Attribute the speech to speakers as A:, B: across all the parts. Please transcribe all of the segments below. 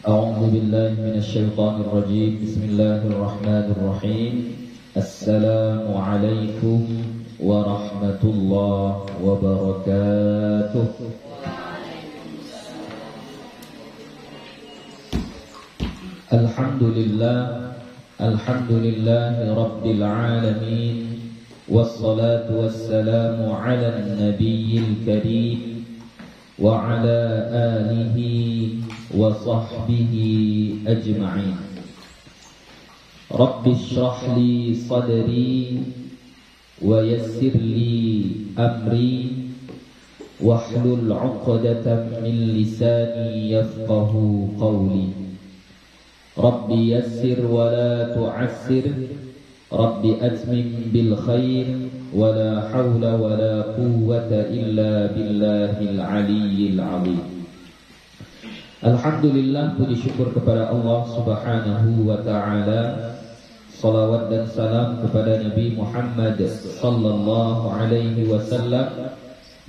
A: أعوذ بالله من الشيطان الرجيم بسم الله الرحمن الرحيم السلام عليكم ورحمة الله وبركاته. الحمد لله رب العالمين والصلاة والسلام على النبي الكريم وعلى آله وصحبه أجمعين. رب اشرح لي صدري ويسر لي أمري واحلل عقدة من لساني يفقه قولي. رب يسر ولا تعسر رب أتمم بالخير ولا حول ولا قوة إلا بالله العلي العظيم. Alhamdulillah, puji syukur kepada Allah Subhanahu wa ta'ala. Salawat dan salam kepada Nabi Muhammad sallallahu alaihi wasallam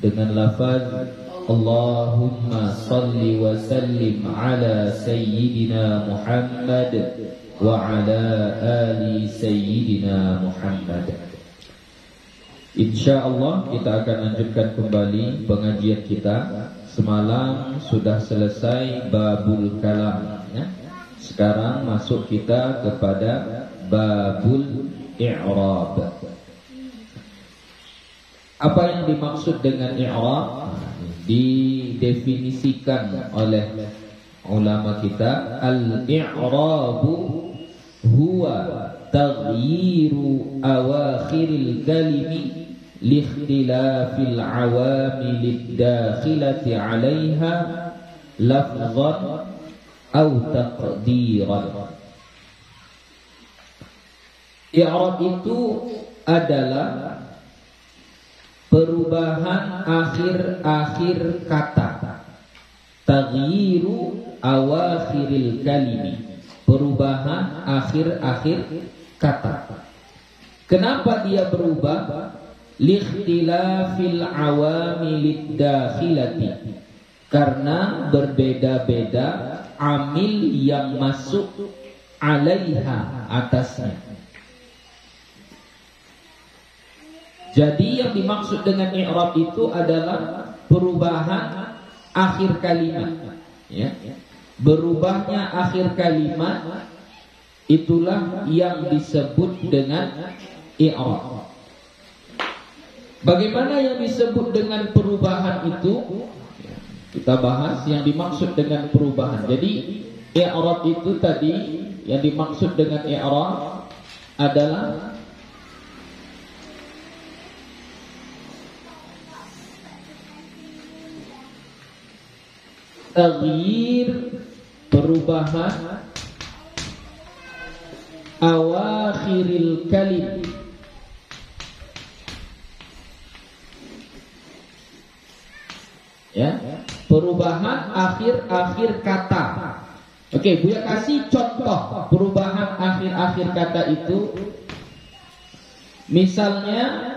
A: dengan lafaz Allahumma salli wa sallim ala sayyidina Muhammad wa ala ali sayyidina Muhammad. InsyaAllah kita akan lanjutkan kembali pengajian kita. Semalam sudah selesai babul kalam ya. Sekarang masuk kita kepada babul i'rab. Apa yang dimaksud dengan i'rab? Didefinisikan oleh ulama kita, al-i'rabu huwa taghyiru awakhiril kalimi liikhtilafil awamilid dakhilati 'alaiha lafzan aw taqdiran. I'rab itu adalah perubahan akhir-akhir kata. Taghyiru awakhiril kalimi, perubahan akhir-akhir kata. Kenapa dia berubah? Liikhtilafil awamilid dakhilati, karena berbeda-beda amil yang masuk alaiha, atasnya. Jadi yang dimaksud dengan i'rab itu adalah perubahan akhir kalimat ya. Berubahnya akhir kalimat itulah yang disebut dengan i'rab. Bagaimana yang disebut dengan perubahan itu? Kita bahas yang dimaksud dengan perubahan. Jadi i'rab itu tadi, yang dimaksud dengan i'rab adalah taghyir, perubahan awakhiril kalim, ya, perubahan akhir-akhir kata. Oke, Buya kasih contoh perubahan akhir-akhir kata itu. Misalnya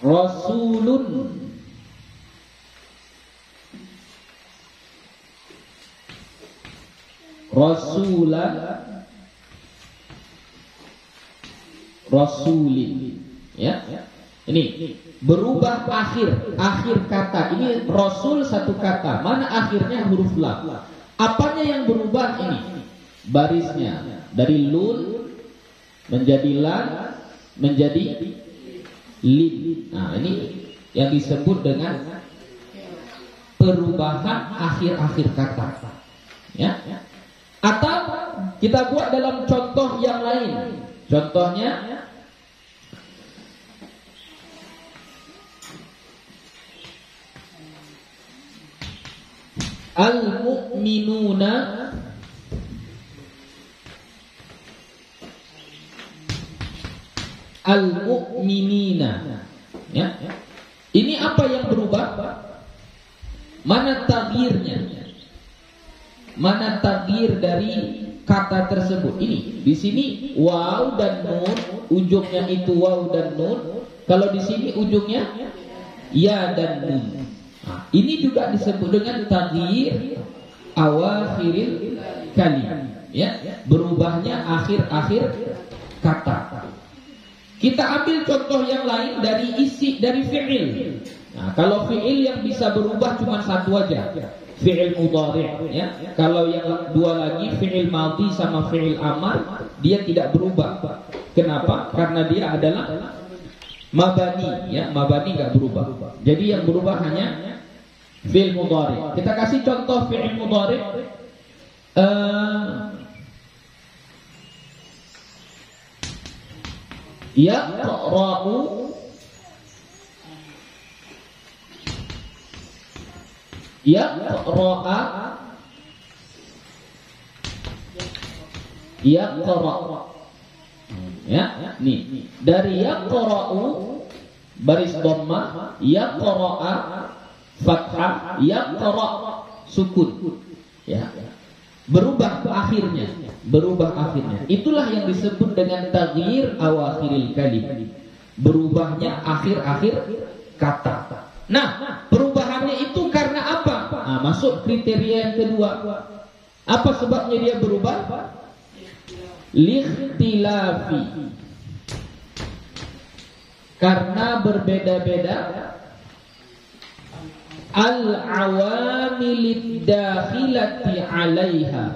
A: Rasulun, Rasulan, Rasulin ya. Ini berubah akhir kata. Ini Rasul satu kata, mana akhirnya huruf lam. Apanya yang berubah ini? Barisnya dari lun menjadi lam menjadi lin. Nah, ini yang disebut dengan perubahan akhir-akhir kata ya. Atau kita buat dalam contoh yang lain. Contohnya al-mu'minuna al-mu'minina ya. Ini apa yang berubah? Mana taghyirnya? Mana taghyir dari kata tersebut. Ini di sini waw dan nun, ujungnya itu waw dan nun. Kalau di sini ujungnya ya dan nun. Nah, ini juga disebut dengan taghyir awakhiril kalim, ya, berubahnya akhir-akhir kata. Kita ambil contoh yang lain dari fi'il. Nah, kalau fi'il yang bisa berubah cuma satu aja, fi'il mudhari', ya. Kalau yang dua lagi fi'il madhi sama fi'il amar, dia tidak berubah. Kenapa? Karena dia adalah mabani, ya. Mabani enggak berubah. Jadi yang berubah hanya fi'il mudhari'. Kita kasih contoh fi'il mudhari'. Yaqra'u, yaqra'a, yaqra'. Ya, nih. Dari yaqra'u baris dhammah, yaqra'a fathah, yaqra' sukun. Ya. Berubah akhirnya. Itulah yang disebut dengan taghyir awakhiril kalim. Berubahnya akhir-akhir kata. Nah, perubahannya itu karena apa? Nah, masuk kriteria yang kedua. Apa sebabnya dia berubah? Likhtilafi. Karena berbeda-beda al-awamilid dakhilati 'alaiha.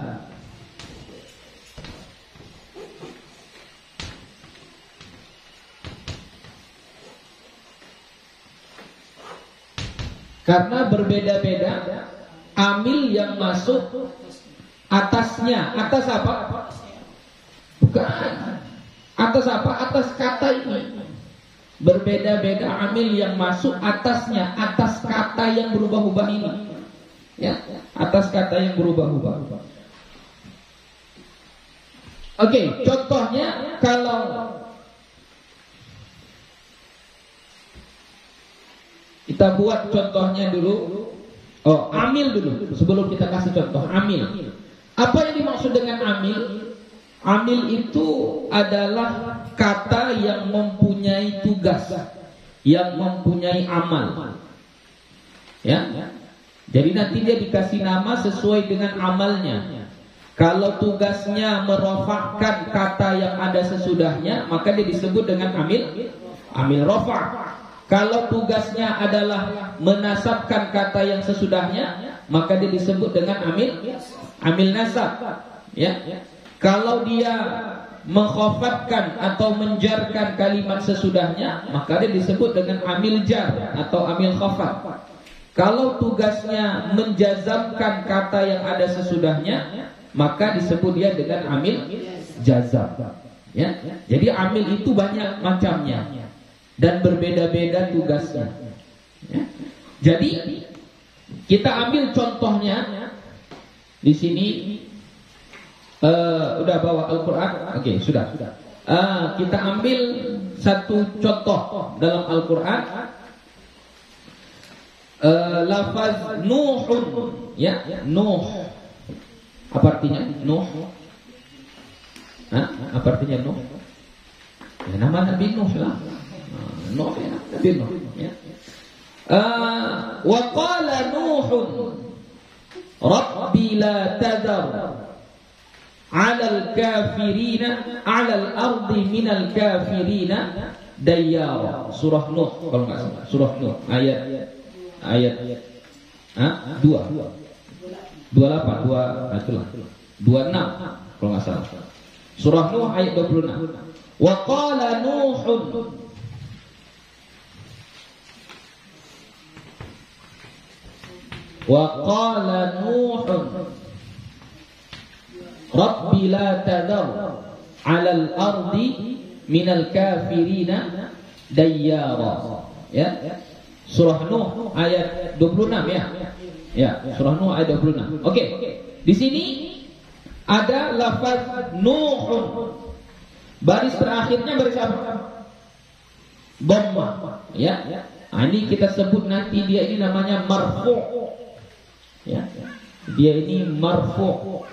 A: Karena berbeda-beda amil yang masuk atasnya. Atas apa? Bukan. Atas apa? Atas kata ini. Berbeda-beda amil yang masuk atasnya, atas kata yang berubah-ubah ini. Ya, atas kata yang berubah-ubah. Oke, contohnya kalau kita buat contohnya dulu. Oh, amil dulu sebelum kita kasih contoh. Amil. Apa yang dimaksud dengan amil? Amil itu adalah kata yang mempunyai tugas, yang mempunyai amal. Ya. Jadi nanti dia dikasih nama sesuai dengan amalnya. Kalau tugasnya merofakkan kata yang ada sesudahnya, maka dia disebut dengan amil rofak. Kalau tugasnya adalah menasabkan kata yang sesudahnya, maka dia disebut dengan amil nasab. Ya. Kalau dia mengkhafatkan atau menjarkan kalimat sesudahnya, maka dia disebut dengan amil jar atau amil khafat. Kalau tugasnya menjazamkan kata yang ada sesudahnya, maka disebut dia dengan amil jazam. Ya. Jadi amil itu banyak macamnya dan berbeda-beda tugasnya. Ya. Jadi kita ambil contohnya di sini. Udah bawa Al-Quran? Oke, sudah. Kita ambil satu contoh dalam Al-Quran. Lafaz Nuhun, ya, Nuh. Apa artinya Nuh? Apa artinya Nuh? Ya, nama Nabi Nuh lah. Nuh, ya, Nabi Nuh. Ya. Wa qala Nuhun, Rabbi la tadar 'alal kafirina 'alal ardi minal kafirina dayyara. Surah Nuh kalau enggak salah. Surah Nuh ayat 2. 28 itulah. 26 kalau enggak salah. Surah Nuh ayat 26. Wa qala Nuhun, wa qala Nuhun Rabbi la tadar 'alal ardi minal kafirina dayyara. Ya. Surah Nuh ayat 26 ya. Ya, surah Nuh ayat 26. Oke. Di sini ada lafaz Nuhun. Baris terakhirnya baris apa? Dhammah. Ya. Nah, ini kita sebut nanti dia ini namanya marfu'. Ya. Dia ini marfu'.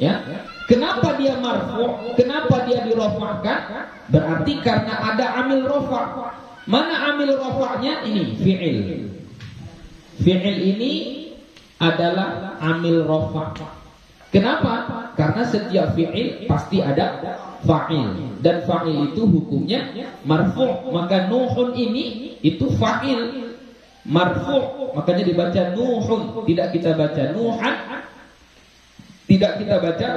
A: Ya. Kenapa dia marfu'? Kenapa dia dirofa'kan? Berarti karena ada amil rofa'. Mana amil rofa'nya? Ini fi'il. Fi'il ini adalah amil rofa'. Kenapa? Karena setiap fi'il pasti ada fa'il, dan fa'il itu hukumnya marfu'. Maka Nuhun ini itu fa'il marfu', makanya dibaca Nuhun, tidak kita baca Nuhan, tidak kita baca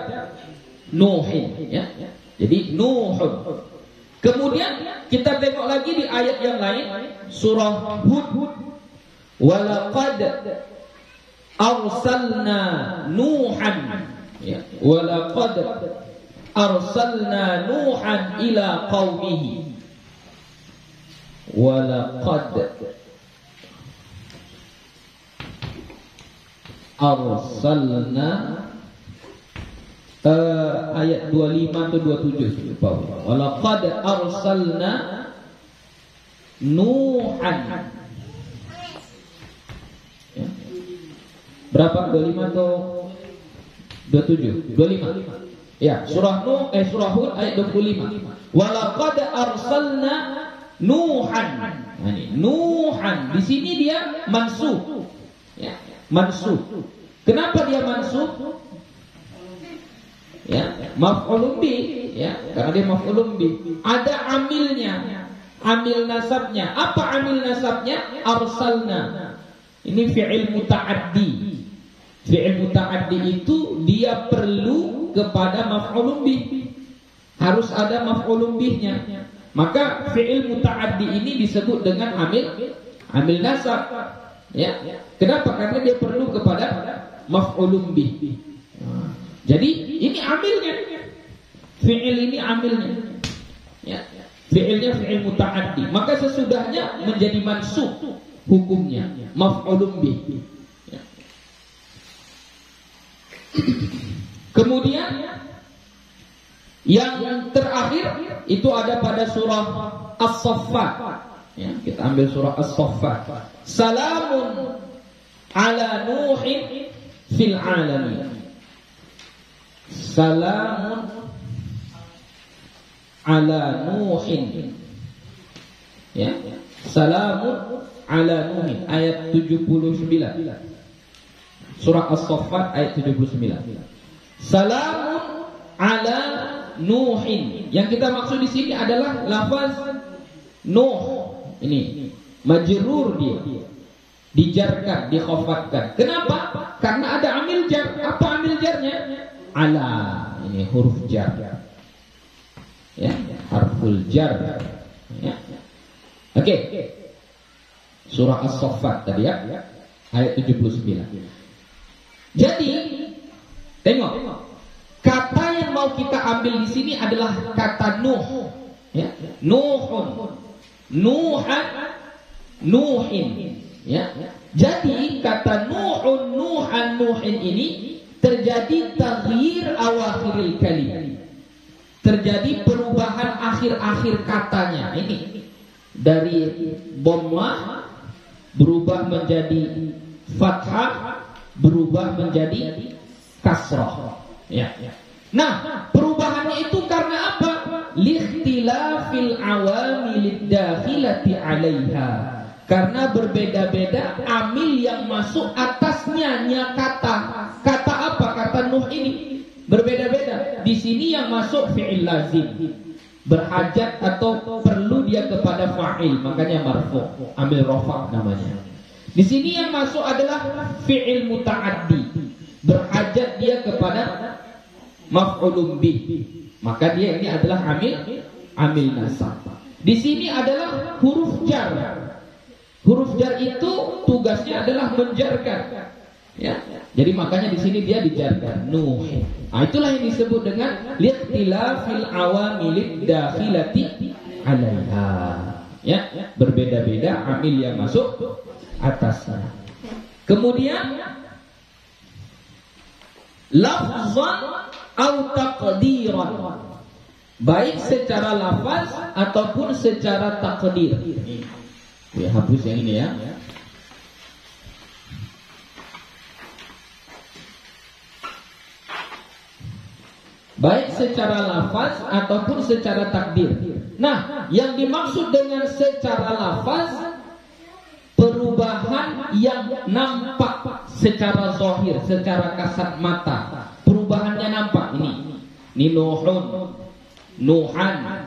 A: Nuhin, ya. Jadi Nuhun. Kemudian kita tengok lagi di ayat yang lain, surah Hud. Walaqad arsalna Nuhan, ya. Walaqad arsalna Nuhan ila qaumihi. Walaqad arsalna ayat 25 atau 27 lupa. Walaqad arsalna Nuhan, ya. Berapa? 25 atau 27? 25. Ya, surah Hud ayat 25. Walaqad arsalna Nuhan. Nah, ini Nuhan di sini dia mansub. Ya, mansub. Kenapa dia mansub? Ya, maf'ulun bih, ya, karena dia maf'ulun bih. Ada amilnya, amil nasabnya. Apa amil nasabnya? Arsalna. Ini fi'il muta'addi. Fi'il muta'addi itu dia perlu kepada maf'ulun bih. Harus ada maf'ulun bihnya. Maka fi'il muta'addi ini disebut dengan amil nasab. Ya. Kenapa? Karena dia perlu kepada maf'ulun bih. Jadi ini amilnya. Fi'il ini amilnya. Ya. Fi'ilnya fi'il muta'addi. Maka sesudahnya menjadi mansub hukumnya, maf'ulun bih. Ya. Kemudian yang terakhir itu ada pada surah As-Saffat. Ya, kita ambil surah As-Saffat. Salamun ala Nuhin fil alamin. Salamun ala Nuhin. Ya, salamun ala Nuhin ayat 79. Surah As-Saffat ayat 79. Salamun ala Nuhin. Yang kita maksud di sini adalah lafaz Nuh. Ini majrur dia. Dijarkan, dikhafatkan. Kenapa? Karena ada amil jar. Apa amil jarnya? Ala. Ini huruf jar. Ya, harful jar. Ya. Oke. Surah As-Saffat tadi ya. Ayat 79. Jadi, tengok. Kata yang mau kita ambil di sini adalah kata Nuh. Ya. Nuhun. Nuhan. Nuhin. Ya. Jadi kata Nuhun, Nuhan, Nuhin ini terjadi taghyir awakhiril kalim. Terjadi perubahan akhir-akhir katanya. Ini dari dhammah berubah menjadi fathah, berubah menjadi kasrah. Ya. Nah, perubahannya itu karena apa? Likhtilafil awamilid dakhilati 'alaiha. Karena berbeda-beda amil yang masuk atasnya kata. Kata apa? Kata Nuh ini berbeda-beda. Di sini yang masuk fi'il lazim, berhajat atau perlu dia kepada fa'il, makanya marfu', amil rafa' namanya. Di sini yang masuk adalah fi'il muta'addi, berhajat dia kepada maf'ulun bih, maka dia ini adalah amil nasab. Di sini adalah huruf jar. Huruf jar itu tugasnya adalah menjarkan. Ya. Jadi makanya di sini dia dijarkan Nuh. Nah, itulah yang disebut dengan likhtilafil awamilid dakhilati 'alaiha. Ya, berbeda-beda amil yang masuk atasnya. Kemudian lafzan au taqdiran, baik secara lafaz ataupun secara takdir. Ya, hapus yang ini ya. baik secara lafaz ataupun secara takdir. Nah, yang dimaksud dengan secara lafaz, perubahan yang nampak secara zahir, secara kasat mata. Perubahannya nampak ini. Ini Nuhun, Nuhan,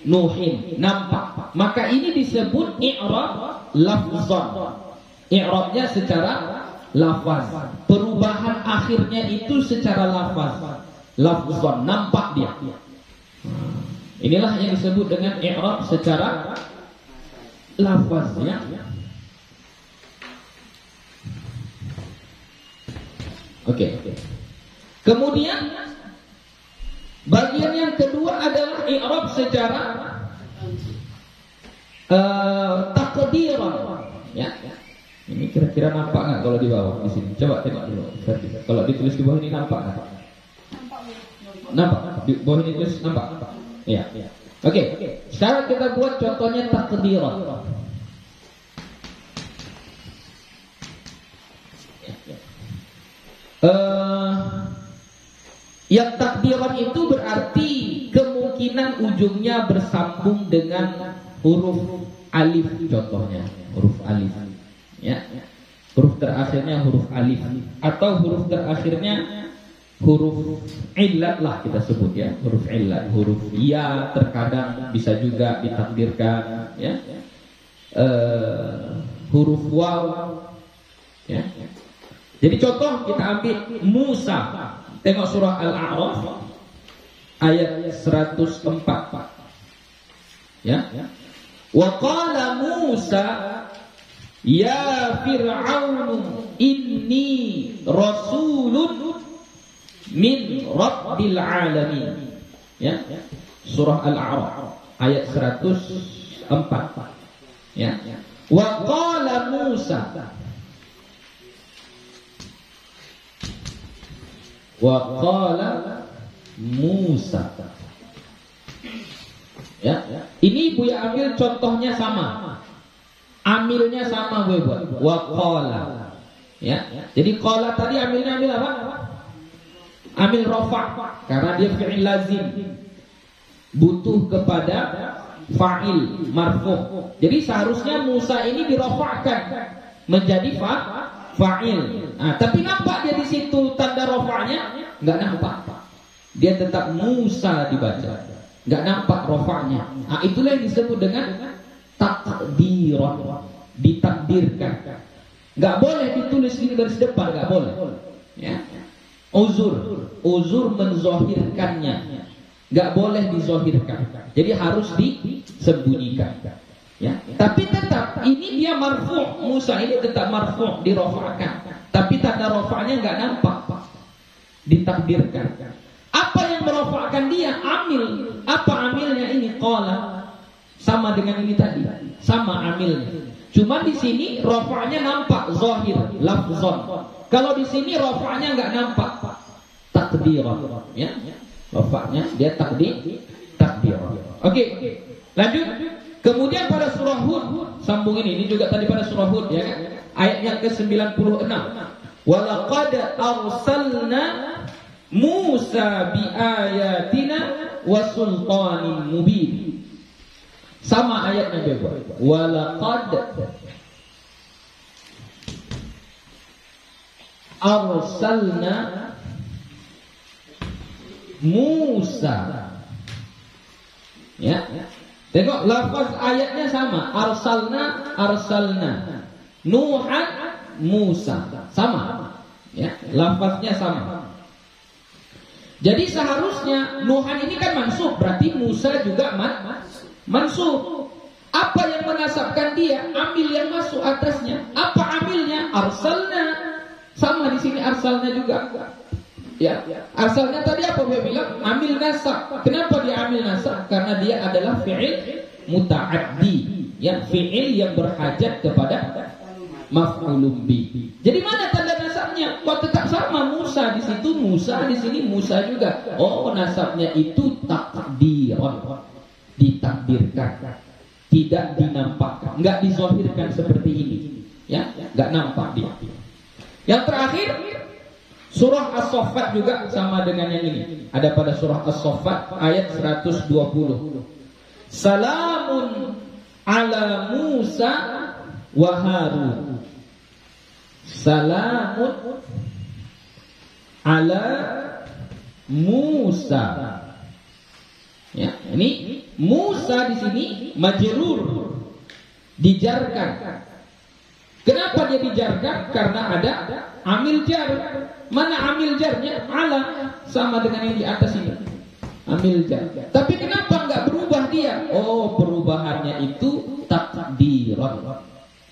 A: Nuhin, nampak. Maka ini disebut i'rab lafzan. I'rabnya secara lafaz. Perubahan akhirnya itu secara lafaz. Lafzan, nampak dia. Inilah yang disebut dengan i'rab secara lafaz, ya. Oke. Kemudian bagian yang kedua adalah i'rab secara takdiran, ya. Ini kira-kira nampak nggak kalau di bawah di sini? Coba tengok dulu. Kalau ditulis di bawah ini nampak nggak? Nampak. Di bawah ini tulis nampak. Iya. Oke. Sekarang kita buat contohnya takdiran. Yang takdiran itu berarti kemungkinan ujungnya bersambung dengan huruf alif, contohnya huruf alif, ya. Huruf terakhirnya huruf alif atau huruf terakhirnya huruf illat lah kita sebut, ya, huruf illat, huruf ya terkadang bisa juga ditakdirkan, ya. Huruf waw, ya. Jadi contoh kita ambil Musa. Tengok surah Al-A'raf ayat 104. Ya. Wa qala Musa ya Fir'aun inni rasulun min rabbil alamin. Ya. Surah Al-A'raf ayat 104. Ya. Wa qala Musa, wa qala Musa. Ya, ini Buya ambil contohnya sama. Amilnya sama gue buat. Wa qala. Ya. Jadi qala tadi amilnya ambil apa? Amil rafa karena dia fi'il lazim. Butuh kepada fa'il marfu'. Jadi seharusnya Musa ini dirafa'kan menjadi fa'il. Nah, tapi nampak dia di situ tanda rafa'nya? Enggak nampak. Dia tetap Musa dibaca. Enggak nampak rafa'nya. Nah, itulah yang disebut dengan takdiran, ditakdirkan. Enggak boleh ditulis di garis depan, enggak boleh. Ya. Uzur menzahirkannya. Enggak boleh dizahirkan. Jadi harus disembunyikan. Ya. Tapi tetap ini dia marfu', Musa ini tetap marfu', dirafa'kan. Tapi tanda rafa'nya enggak nampak, ditakdirkan. Apa yang merafa'kan dia? Amil. Apa amilnya ini? Qala. Sama dengan ini tadi, sama amilnya. Cuma di sini rafa'nya nampak zahir, lafzan. Kalau di sini rafa'nya enggak nampak, takdiran, ya. Rafa'nya dia takdiran. Oke. Lanjut. Kemudian pada surah Hud, sambung ini juga tadi pada surah Hud, ya kan? Ayat yang ke-96. Walaqad arsalna Musa biayatina wa sultanin mubin. Sama ayatnya juga. Walaqad arsalna Musa. Ya. Tengok lafaz ayatnya sama. Arsalna. Nuhan, Musa. Sama. Ya, lafaznya sama. Jadi seharusnya Nuhan ini kan mansub, berarti Musa juga mansub. Apa yang menasabkan dia? Amil yang masuk atasnya. Apa amilnya? Arsalna. Sama di sini arsalna juga. Ya, asalnya tadi apa dia bilang? Amil nasab. Kenapa dia amil nasab? Karena dia adalah fi'il muta'addi, ya, fi'il yang berhajat kepada maf'ulun bih. Jadi mana tanda nasabnya? Kok tetap sama Musa di situ, Musa di sini, Musa juga. Oh, nasabnya itu takdiran, ditakdirkan, tidak dinampakkan, enggak dizahirkan seperti ini, ya, enggak nampak dia. Yang terakhir Surah As-Saffat juga sama dengan yang ini. Ada pada surah As-Saffat ayat 120. Salamun ala Musa wa Harun. Salamun ala Musa. Ya, ini Musa di sini majrur, dijarkan. Kenapa dia dijarkan? Karena ada amil jar. Mana amil jarnya? Ala, sama dengan yang di atas ini. Amil jar. Tapi kenapa enggak berubah dia? Oh, perubahannya itu takdiran.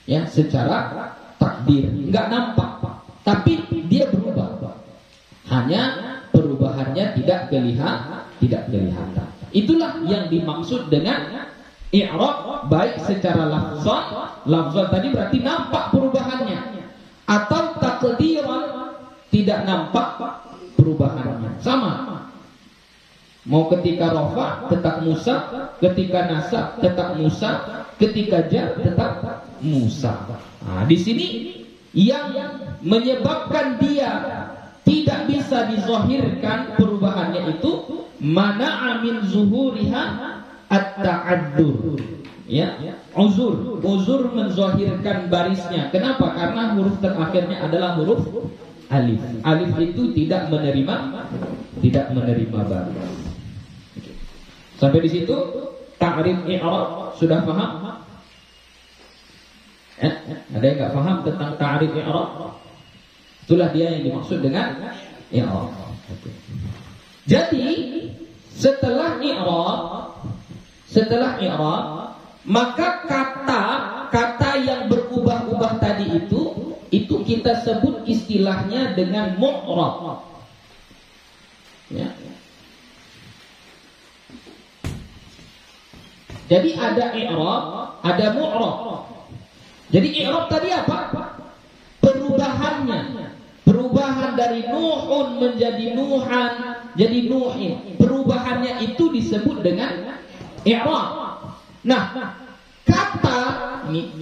A: Ya, secara takdir. Enggak nampak, tapi dia berubah. Hanya perubahannya tidak kelihatan. Itulah yang dimaksud dengan i'rab, baik secara lafzan tadi berarti nampak perubahannya, atau takdiran tidak nampak perubahannya. Sama. Mau ketika rafa tetap Musa, ketika nasab tetap Musa, ketika jar tetap Musa. Nah, di sini yang menyebabkan dia tidak bisa dizahirkan perubahannya itu mana amin zuhuriha at-ta'addur. Ya, uzur menzahirkan barisnya. Kenapa? Karena huruf terakhirnya adalah huruf alif. Alif itu tidak menerima baris. Sampai di situ ta'rif i'rab sudah paham? Ada yang enggak paham tentang ta'rif i'rab? Itulah dia yang dimaksud dengan i'rab. Jadi setelah i'rab, maka kata yang berubah-ubah tadi itu kita sebut istilahnya dengan mu'rab. Ya. Jadi ada i'rab, ada mu'rab. Jadi i'rab tadi apa? Perubahan dari nuhun menjadi nuhan, jadi nuhin. Perubahannya itu disebut dengan i'rab. Nah,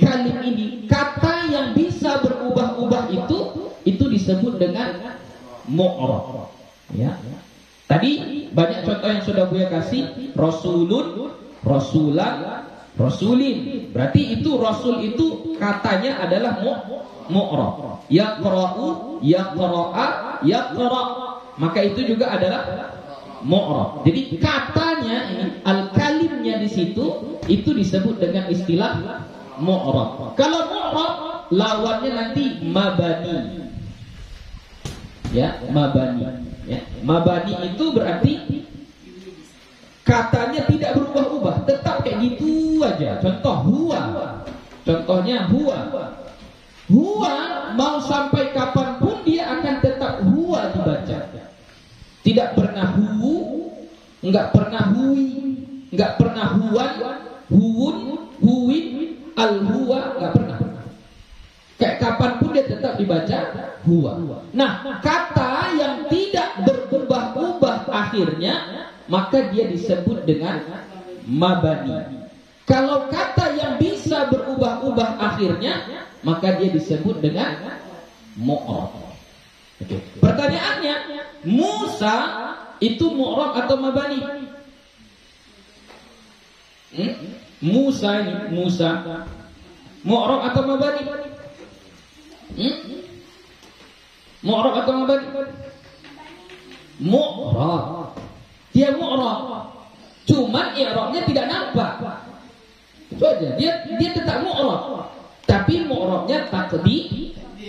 A: kalim ini, kata yang bisa berubah-ubah itu disebut dengan mu'rab. Ya. Tadi banyak contoh yang sudah Buya kasih, rasulun, rasulan, rasulin. Berarti itu rasul itu katanya adalah mu'rab. Yaqra'u, yaqra'a, yaqra'. Maka itu juga adalah mu'rab. Jadi katanya ini, al-kalimnya di situ itu disebut dengan istilah mu'rab. Kalau mu'rab lawannya nanti mabani. Ya, mabani. Ya, mabani itu berarti katanya tidak berubah-ubah, tetap kayak gitu aja. Contoh huwa. Contohnya huwa. Huwa mau sampai kapanpun dia akan tetap huwa dibaca. Tidak pernah enggak pernah hui, enggak pernah huwan, huwun, huwin, al-huwa, enggak pernah. Kayak kapanpun dia tetap dibaca huwa. Nah, kata yang tidak berubah-ubah akhirnya, maka dia disebut dengan mabani. Kalau kata yang bisa berubah-ubah akhirnya, maka dia disebut dengan mu'rab. Oke. Pertanyaannya, Musa itu mu'rab atau mabani? Musa ini, Musa mu'rab atau mabani? Mu'rab atau mabani? Mu'rab. Dia mu'rab. Cuman i'rabnya tidak nampak. Itu aja. Dia tetap mu'rab. Tapi mu'rabnya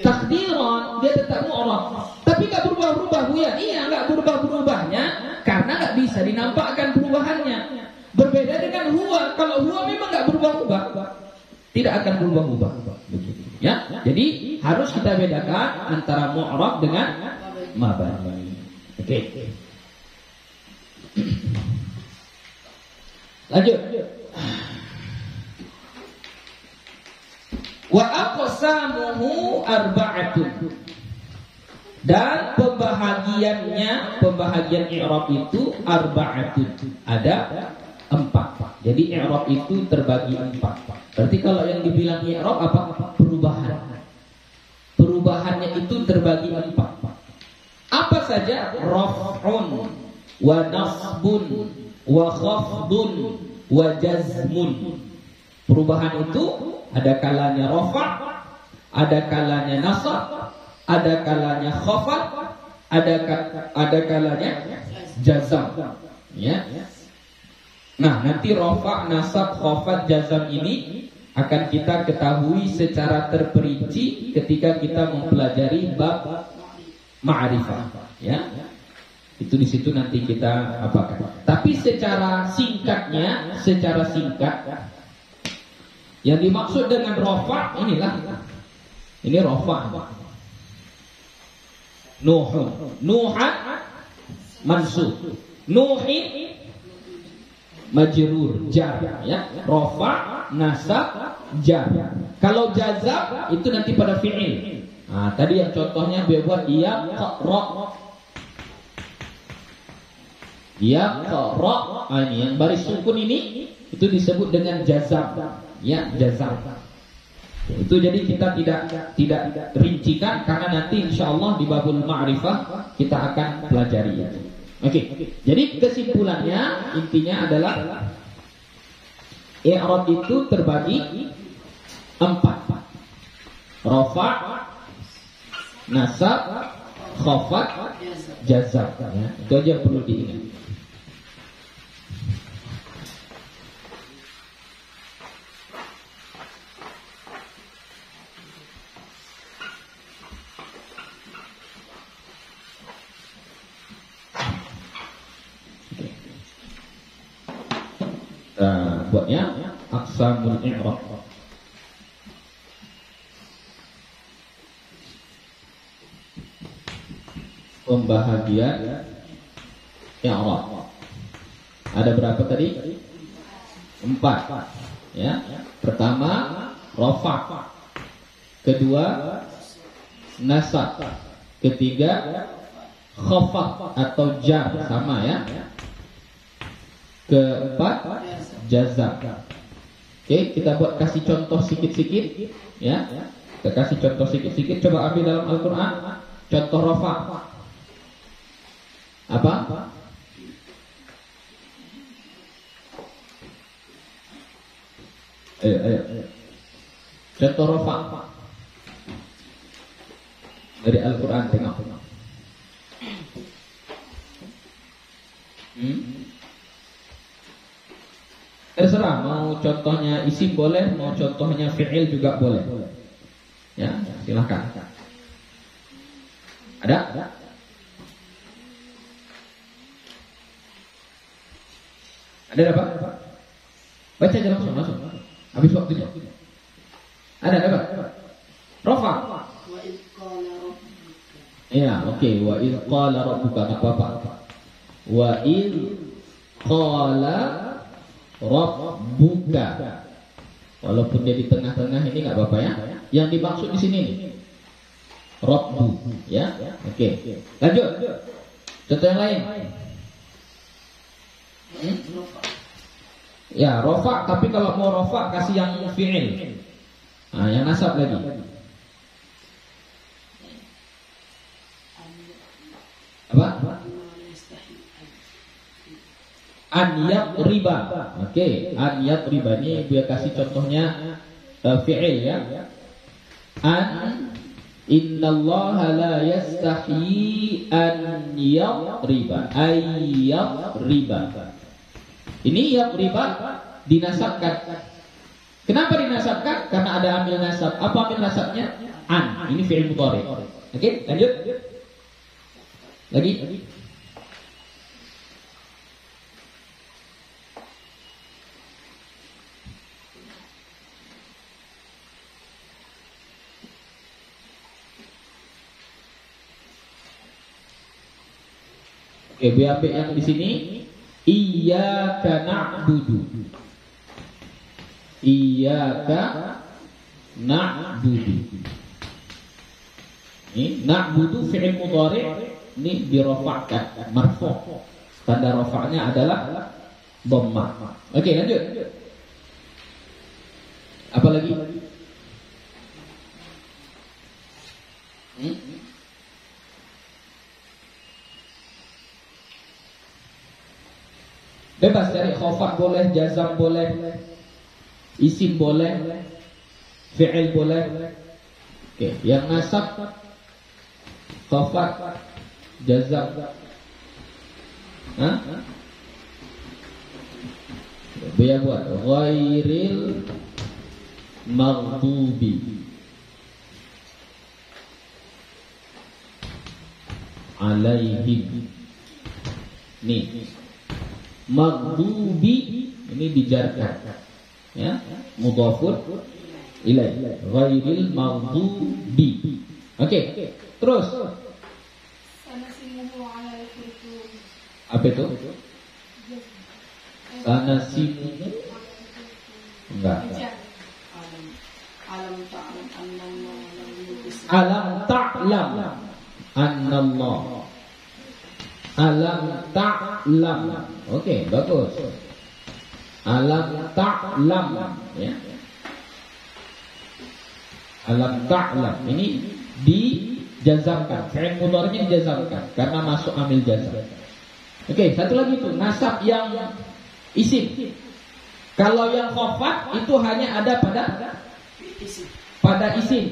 A: takdiran, dia tetap mu'rab. Tapi enggak berubah-ubah, Buya. Iya, enggak berubah-ubahnya karena enggak bisa dinampakkan perubahannya. Berbeda dengan huwa. Kalau huwa memang enggak berubah-ubah, tidak akan berubah-ubah. Ya. Jadi harus kita bedakan antara mu'rab dengan mabani. Oke. Lanjut. Wa aqsamuhu arba'atun. Dan pembahagian i'rab itu arba'atun. Ada 4. Jadi i'rab itu terbagi 4. Berarti kalau yang dibilang i'rab apa? Perubahan. Perubahannya itu terbagi 4. Apa saja? Raf'un wa nasbun wa khafdun wa jazmun. Perubahan itu ada kalanya rafa', ada kalanya nasab, ada kalanya khafad, ada kalanya jazam. Ya. Nah, nanti rafa', nasab, khafad, jazam ini akan kita ketahui secara terperinci ketika kita mempelajari bab ma'rifah. Ya. Itu di situ nanti kita apakan. Tapi secara singkat, yang dimaksud dengan rafa' inilah. Ini rafa'. Nuhan mansub. Nuhin majrur, jar, ya. Rafa', nasab, jar. Kalau jazam itu nanti pada fi'il. Nah, tadi yang contohnya dia buat yaqra. Yaqra. Ini yang baris sukun ini itu disebut dengan jazam. Ya, jazam. Itu jadi kita tidak rincikan karena nanti insyaallah di babul ma'rifah kita akan pelajari itu. Oke. Jadi kesimpulannya intinya adalah i'rab itu terbagi 4. Rafa', nasab, khafad, jazam. Ya, itu aja yang perlu diingat. Buatnya aqsamul i'rab. Pembahagian i'rab. Ada berapa tadi? 4. Ya. Pertama rafa', kedua nasab, ketiga khafad atau jar, sama ya. Keempat jazam. Oke, kita buat kasih contoh sedikit-sedikit ya. Kita kasih contoh sedikit-sedikit. Coba ambil dalam Al-Qur'an contoh rafa'. Apa? Ayo. Contoh rafa' dari Al-Qur'an, tengok. Terserah, mau contohnya isim boleh, mau contohnya fi'il juga boleh. Ya, silakan. Ada? Ada apa? Baca aja langsung. Habis waktunya. Ada apa? Rafa. Ya, oke. Wa idz qala rabbuka, enggak apa-apa. Wa idz qala rabbuka. Walaupun dia di tengah-tengah ini enggak apa-apa ya. Yang dimaksud di sini nih Rabbu, ya. Oke. Lanjut. Contoh yang lain. Ya, rafa, tapi kalau mau rafa kasih yang fi'il. Nah, yang nasab lagi. Apa? An yatriba. Oke, an yatriba ini biar kasih contohnya fi'il ya. An innallaha la yastahi an yatriba. Ay yatriba. Ini yatriba dinasabkan. Kenapa dinasabkan? Karena ada amil nasab. Apa amil nasabnya? An. Ini fi'il mudhari. Oke, lanjut. Lagi. Oke, BAP yang di sini iyyaka na'budu. Iyyaka na'budu. Ini na'budu fi'il mudhari, ini dirafa'kan, marfu'. Tanda rafa'nya adalah dhammah. Oke, lanjut. Apa lagi? Bebas cari khafat boleh, jazam boleh, isim boleh, fi'il boleh. Oke, yang nasab khafat, jazam. Biar buat ghairil maghdubi alaihim. Nih, maghdubi ini dijarkan, ya, mudhafun ilaih, ghairil maghdubi. Oke, terus apa itu? Sanasimu enggak. Alam ta'lam annallah. Alam ta'lam. Oke, bagus. Alam ta'lam, ya. Alam ta'lam ini dijazamkan, fi'il mudhari'nya dijazamkan karena masuk amil jazam. Oke, satu lagi itu nasab yang isim. Kalau yang khafat itu hanya ada pada isim.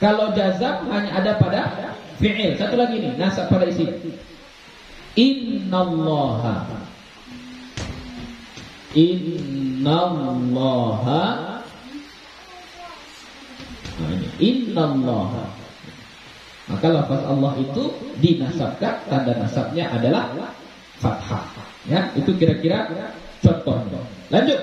A: Kalau jazam hanya ada pada fi'il. Satu lagi nih, nasab pada isim. Innallaha. Innallaha. Nah, ini innallaha. Maka lafaz Allah itu dinasabkan, tanda nasabnya adalah fathah. Ya, itu kira-kira contohnya. Lanjut.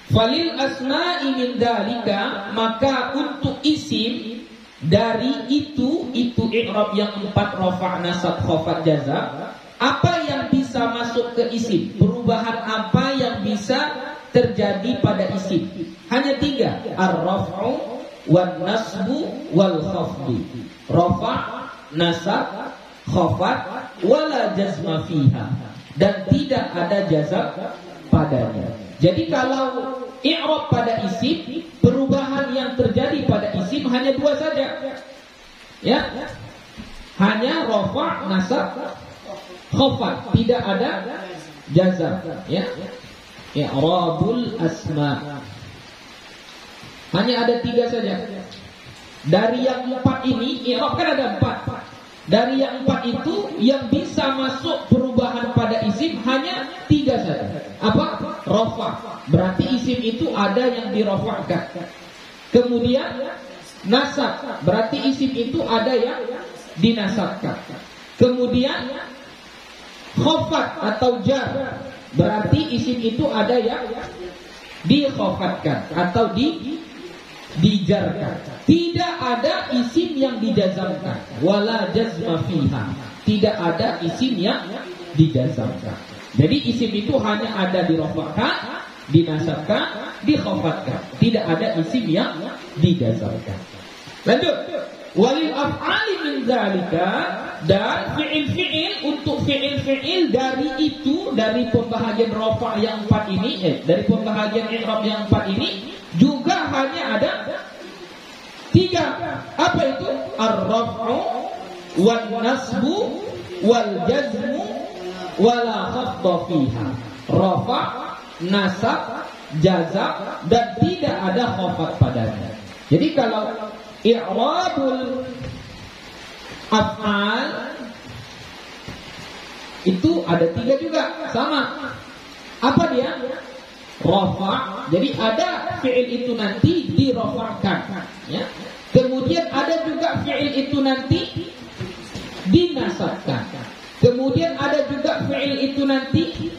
A: Falil asma'i min dalika, maka untuk isim dari itu i'rab yang 4 rafa', nasab, khafat, jazam, apa yang bisa masuk ke isim? Perubahan apa yang bisa terjadi pada isim? Hanya 3, ar-raf'u wan nasbu wal khafdu. Rafa', nasab, khafat, wala jazma fiha, dan tidak ada jazam padanya. Jadi kalau i'rab pada isim, perubahan yang terjadi pada isim hanya 2 saja. Ya. Hanya rafa', nasab, khafat, tidak ada jazam, ya. I'rabul asma. Hanya ada 3 saja. Dari yang 4 ini, i'rab kan ada 4. Dari yang 4 itu yang bisa masuk perubahan pada isim hanya 3 saja. Apa? Rafa'. Berarti isim itu ada yang dirafa'kan. Kemudian nasab. Berarti isim itu ada yang dinasabkan. Kemudian khafat atau jar. Berarti isim itu ada yang dikhafatkan atau dijarkan. Tidak ada isim yang dijazamkan, wala jazma fiha. Tidak ada isim yang dijazamkan. Jadi isim itu hanya ada dirafa'kan, dinasabkan, dikhafatkan. Tidak ada isim yang dijazamkan. Lanjut. Walil af'ali min dzalika, dan fi'il-fi'il, untuk fi'il-fi'il dari itu, dari pembahagian rafa' yang 4 ini, dari pembahagian i'rab yang 4 ini juga hanya ada 3. Apa itu? Ar-raf'u wan nasbu wal jazmu wala khafdha fiha. Rafa', nasab, jazam, dan tidak ada khafat padanya. Jadi kalau i'rabul af'al itu ada 3 juga, sama. Apa dia? Rafa'. Jadi ada fi'il itu nanti dirafa'kan, ya. Kemudian ada juga fi'il itu nanti dinasabkan. Kemudian ada juga fi'il itu nanti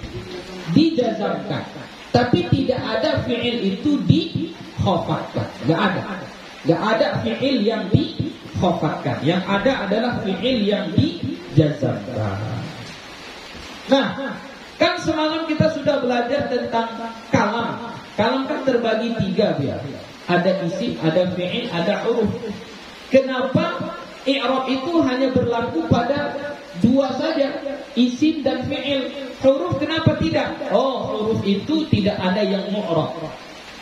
A: dijazamkan. Tapi tidak ada fi'il itu dikhafatkan. Enggak ada. Enggak ada fi'il yang dikhafatkan. Yang ada adalah fi'il yang dijazamkan. Nah, kan semalam kita sudah belajar tentang kalam. Kalam kan terbagi 3 biar. Ada isim, ada fi'il, ada huruf. Kenapa i'rab itu hanya berlaku pada 2 saja, isim dan fi'il? Huruf kenapa tidak? Oh, huruf itu tidak ada yang mu'rab.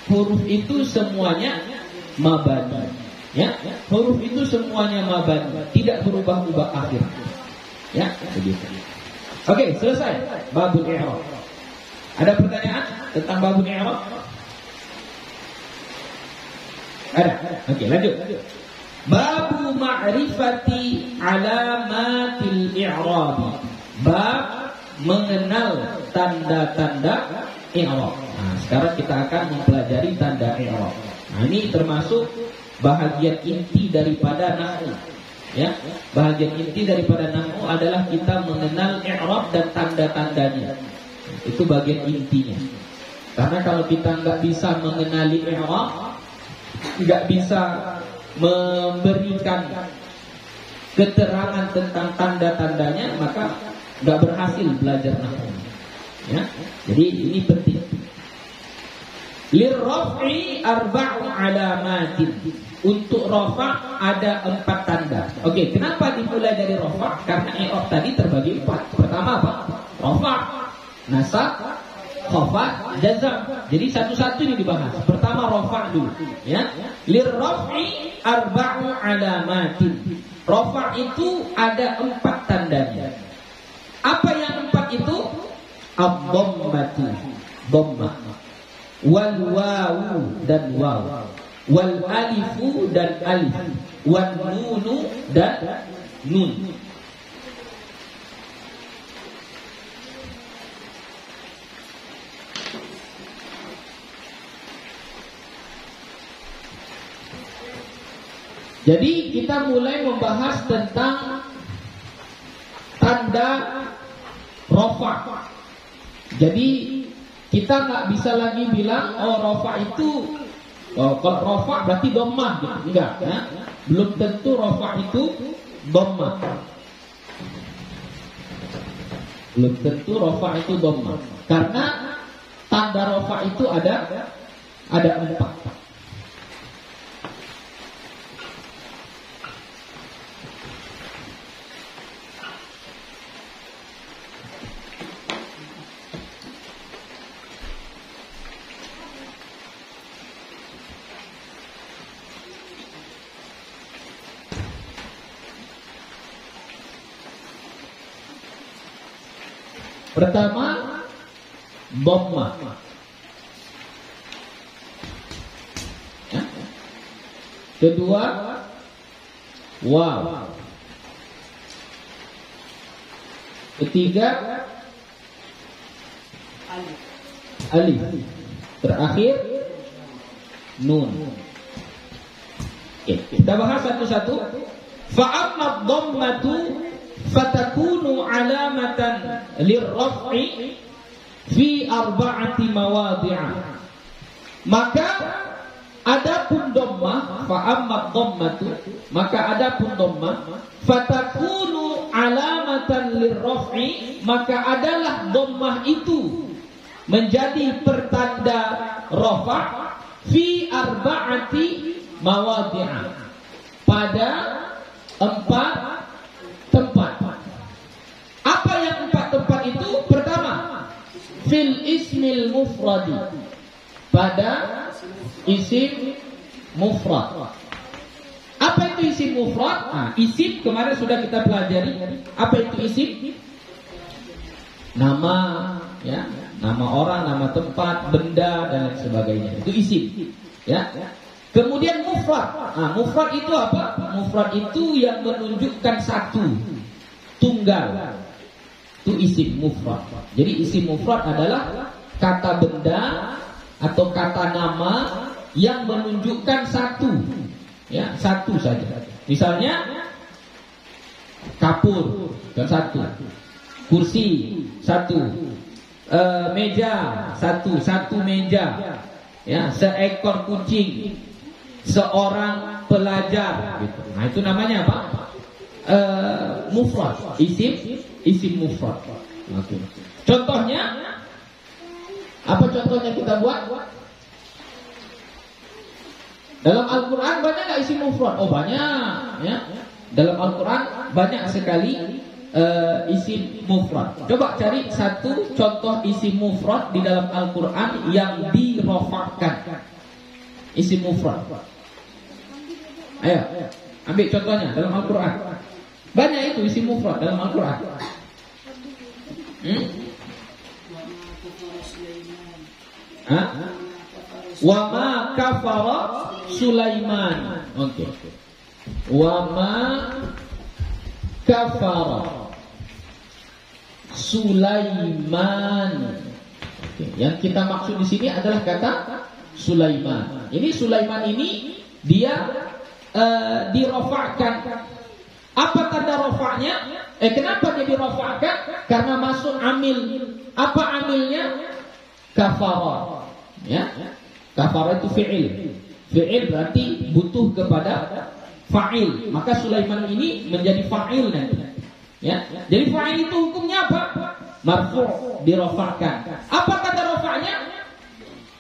A: Huruf itu semuanya mabani. Ya, huruf itu semuanya mabani, tidak berubah-ubah akhir. Ya, begitu. Oke, selesai babul i'rab. Ada pertanyaan tentang babul i'rab? Ada. Oke, lanjut. Babu ma'rifati alamatil i'rab. Bab mengenal tanda-tanda i'rab. Nah, sekarang kita akan mempelajari tanda i'rab. Nah, ini termasuk bahagian inti daripada nahwu. Ya, bahagian inti daripada nahwu adalah kita mengenal i'rab dan tanda-tandanya. Itu bagian intinya. Karena kalau kita nggak bisa mengenali i'rab, nggak bisa memberikan keterangan tentang tanda-tandanya, maka nggak berhasil belajar nahwu. Ya, jadi ini penting. Lirraf'i arba'u alamatin. Untuk rafa' ada 4 tanda. Oke, kenapa dimulai dari rafa'? Karena i'rab tadi terbagi 4. Pertama apa? Rafa', nasab, khafad, jazam. Jadi satu-satu ini dibahas. Pertama rafa' dulu, ya. Lirraf'i arba'u alamatin. Rafa' itu ada 4 tandanya. Apa yang 4 itu? Ad-dhammatu, dhammah. Wal wawu dan waw, wal alifu dan alif, wal nunu dan nun. Jadi kita mulai membahas tentang tanda rafa'. Jadi kita nggak bisa lagi bilang rafa' itu kalau rafa' berarti dhammah gitu. Enggak, ya. Belum tentu rafa' itu dhammah. Belum tentu rafa' itu dhammah. Karena tanda rafa' itu ada 4. Pertama, dhammah. Ya. Kedua, waw. Ketiga, alif. Terakhir, nun. Oke, kita bahas satu-satu. Fa'amma dhammatu fatakunu alamatan lirraf'i fi 4 mawadhi'a. Maka adapun dhammah, fa amma dhammatu, maka adapun dhammah fatakunu alamatan lirraf'i, maka adalah dhammah itu menjadi pertanda rafa' fi 4 mawadhi'a, pada 4 tempat. Apa yang 4 tempat itu? Pertama, fil ismil mufradi, pada isim mufrad. Apa itu isim mufrad? Nah, isim kemarin sudah kita pelajari. Apa itu isim? Nama, ya, nama orang, nama tempat, benda dan lain sebagainya. Itu isim, ya. Kemudian mufrad. Nah, mufrad itu apa? Mufrad itu yang menunjukkan satu, tunggal. Itu isim mufrad. Jadi isim mufrad adalah kata benda atau kata nama yang menunjukkan satu, ya, satu saja. Misalnya kapur dan satu, kursi satu, meja satu meja, ya, seekor kucing, seorang pelajar, gitu. Nah, itu namanya apa? Mufrad, isim mufrad. Contohnya apa? Contohnya kita buat dalam Al-Quran. Banyak nggak isim mufrad? Oh, banyak, ya. Dalam Al-Quran banyak sekali isim mufrad. Coba cari satu contoh isim mufrad di dalam Al-Quran yang dirofakkan. Isim mufrad. Ayo, ambil contohnya dalam Al-Quran. Banyak itu isim mufrad dalam Al-Quran. Wa ma kafara Sulaiman. Oke. Wa ma kafara Sulaiman. Oke. Yang kita maksud di sini adalah kata Sulaiman. Ini Sulaiman ini dia dirofakkan. Apa tanda rofaknya? Kenapa dia dirofakkan? Karena masuk amil. Apa amilnya? Kafara. Ya. Kafara itu fi'il. Fi'il berarti butuh kepada fa'il. Maka Sulaiman ini menjadi fa'il nanti. Ya. Jadi fa'il itu hukumnya apa? Marfu', dirofakkan. Apa kata rofaknya?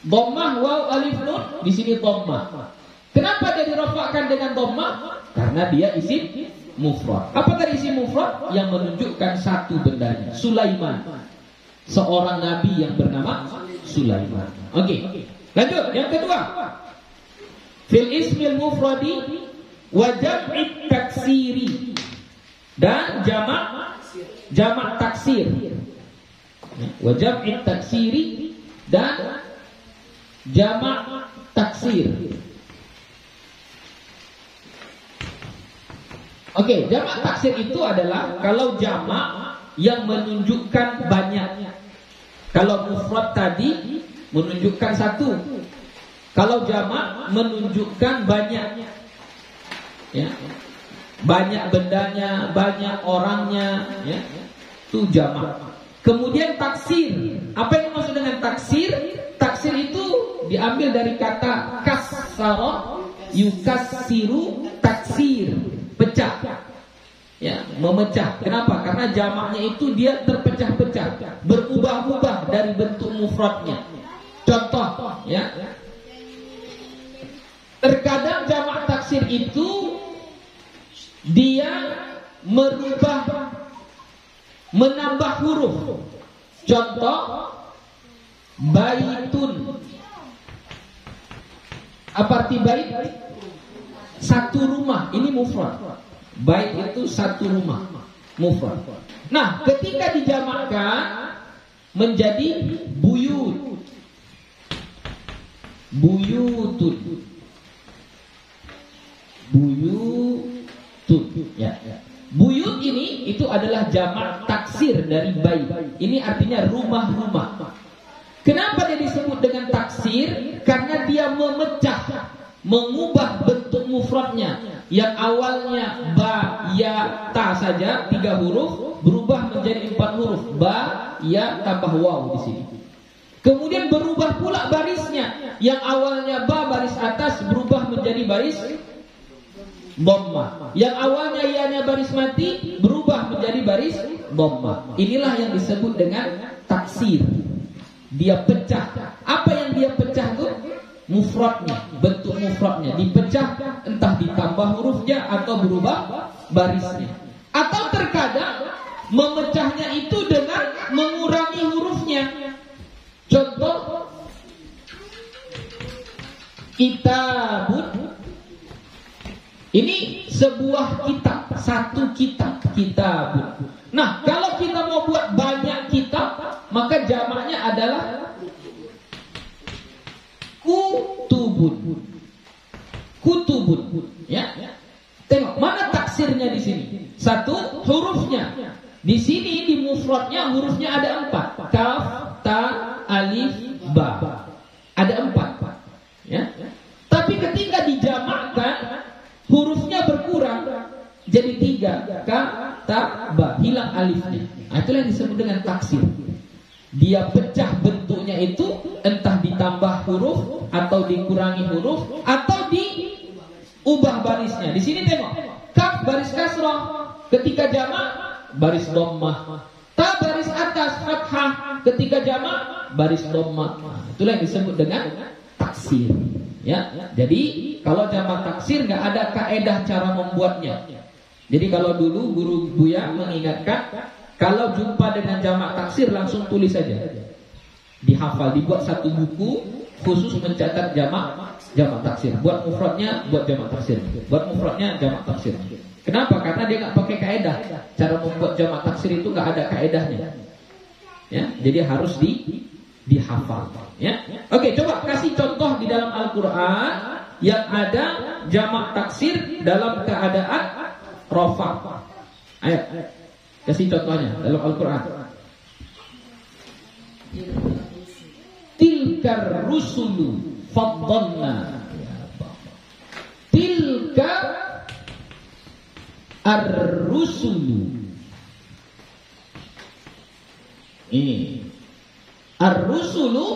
A: Dhammah waw alif nun, di sini dhammah. Kenapa dia dirofakkan dengan dhammah? Karena dia isim mufrad. Apa tadi isim mufrad? Yang menunjukkan satu bendanya. Sulaiman, seorang nabi yang bernama Sulaiman. Oke. Lanjut, yang kedua. Fil ismil mufradi wa jam'i taksiri. Dan jamak taksir. Wa jam'i taksiri dan jamak taksir. Oke, jamak taksir itu adalah kalau jamak yang menunjukkan banyak. Kalau mufrad tadi menunjukkan satu. Kalau jamak menunjukkan banyak. Ya. Banyak bendanya, banyak orangnya, ya. Itu jamak. Kemudian taksir. Apa yang dimaksud dengan taksir? Taksir itu diambil dari kata kasara yukassiru taksir, pecah. Ya, memecah. Kenapa? Karena jamaknya itu dia terpecah-pecah, berubah-ubah dari bentuk mufradnya. Contoh, ya. Terkadang jamak taksir itu dia menambah huruf. Contoh, baitun. Apa arti bait? Satu rumah. Ini mufrad. Bait itu satu rumah, mufrad. Nah, ketika dijamakkan menjadi buyut. Buyutun. Buyutun, ya. Buyut ini itu adalah jamak taksir dari bait. Ini artinya rumah-rumah. Kenapa dia disebut dengan taksir? Karena dia memecah, mengubah bentuk mufradnya. Yang awalnya ba, ya, ta saja 3 huruf berubah menjadi 4 huruf. Ba, ya, tambah waw di sini. Kemudian berubah pula barisnya. Yang awalnya ba baris atas berubah menjadi baris dhammah. Yang awalnya ianya baris mati berubah menjadi baris dhammah. Inilah yang disebut dengan taksir. Dia pecah. Apa yang dia pecah itu? Mufradnya, bentuk mufradnya dipecah, entah ditambah hurufnya atau berubah barisnya. Atau terkadang memecahnya itu dengan mengurangi hurufnya. Contoh, kitabun. Ini sebuah kitab, satu kitab, kitabun. Nah, kalau kita mau buat banyak kitab, maka jamaknya adalah kutubun. Kutubun, ya. Tengok mana taksirnya di sini. Satu, hurufnya. Di sini di mufradnya hurufnya ada 4. Kaf, ta, alif, ba. Ada 4. Ya. Tapi ketika dijamakkan hurufnya berkurang jadi 3. Ka, ta, ba. Hilang alifnya. Itulah yang disebut dengan taksir. Dia pecah bentuknya itu, entah ditambah huruf atau dikurangi huruf atau diubah barisnya. Di sini tengok, kaf baris kasrah, ketika jamak baris dhammah. Ta baris atas fathah, ketika jamak baris dhammah. Itulah yang disebut dengan taksir. Ya, jadi kalau jamak taksir nggak ada kaedah cara membuatnya. Jadi kalau dulu guru Buya mengingatkan, kalau jumpa dengan jamak taksir langsung tulis saja, dihafal, dibuat satu buku khusus mencatat jamak taksir. Buat mufradnya, buat jamak taksir. Buat mufradnya, jamak taksir. Kenapa? Karena dia nggak pakai kaedah. Cara membuat jamak taksir itu nggak ada kaedahnya. Ya, jadi harus dihafal. Ya. Oke, coba kasih contoh di dalam Al-Qur'an yang ada jamak taksir dalam keadaan rafa. Ayo. Kasih contohnya dalam Al-Qur'an. Tilkar rusulu faddalna. Tilka ar-rusulu. Ini ar-rusulu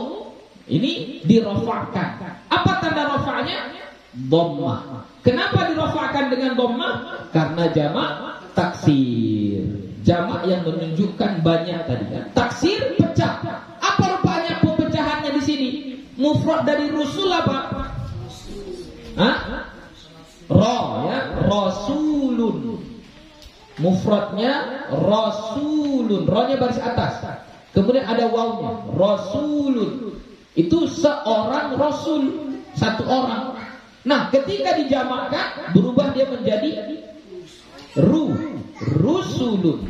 A: ini dirofakkan. Apa tanda rofaknya? Dhammah. Kenapa dirofakkan dengan dhammah? Karena jamak taksir. Jamak yang menunjukkan banyak tadi kan. Taksir pecah. Apa rupanya pemecahannya di sini? Mufrad dari rusul apa? Hah? Ra ya, rasulun. Mufradnya rasulun, ra-nya baris atas. Kemudian ada wawnya, rasulun. Itu seorang rasul, satu orang. Nah, ketika dijamakkan berubah dia menjadi rusulun.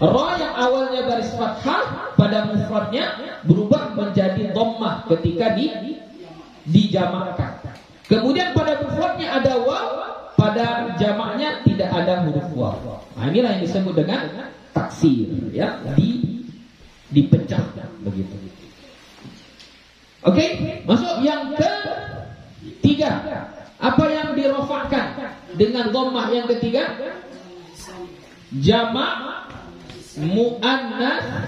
A: Ra yang awalnya baris fathah pada mufradnya berubah menjadi dhammah ketika dijamakkan. Kemudian pada mufradnya ada waw, pada jamaknya tidak ada huruf waw. Nah, inilah yang disebut dengan taksir, ya, dipecah begitu. Oke, masuk yang ketiga. Apa yang dirofakkan dengan dhammah yang ketiga? Jamak muannas